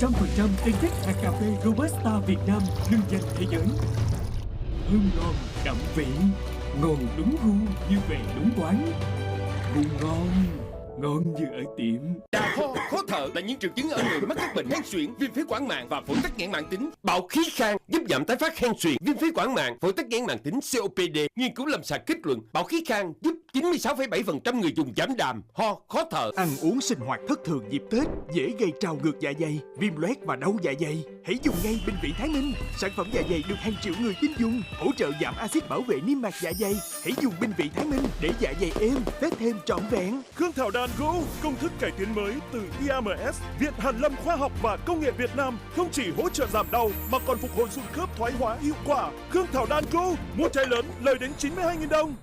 100% tinh chất hạt cà phê Robusta Việt Nam lừng danh thế giới. Thơm ngon, đậm vị, ngon đúng gu như về đúng quán. Gu ngon, ngon như ở tiệm. Đau ho, khó thở là những triệu chứng ở người mắc các bệnh hen suyễn, viêm phế quản màng và phổi tắc nghẽn mãn tính. Bạo khí khang giúp giảm tái phát hen suyễn, viêm phế quản màng, phổi tắc nghẽn mãn tính (COPD). Nghiên cứu lâm sàng kết luận bạo khí khang giúp 96,7% người dùng giảm đàm, ho, khó thở. Ăn uống sinh hoạt thất thường dịp Tết dễ gây trào ngược dạ dày, viêm loét và đau dạ dày. Hãy dùng ngay Binh Vị Thái Minh. Sản phẩm dạ dày được hàng triệu người tin dùng, hỗ trợ giảm axit bảo vệ niêm mạc dạ dày. Hãy dùng Binh Vị Thái Minh để dạ dày êm, Tết thêm trọn vẹn. Khương Thảo Đan Go, công thức cải tiến mới từ IAMS, Viện Hàn Lâm Khoa học và Công nghệ Việt Nam, không chỉ hỗ trợ giảm đau mà còn phục hồi sụn khớp thoái hóa hiệu quả. Khương Thảo Đan Go, mua chai lớn lời đến 92.000 đồng.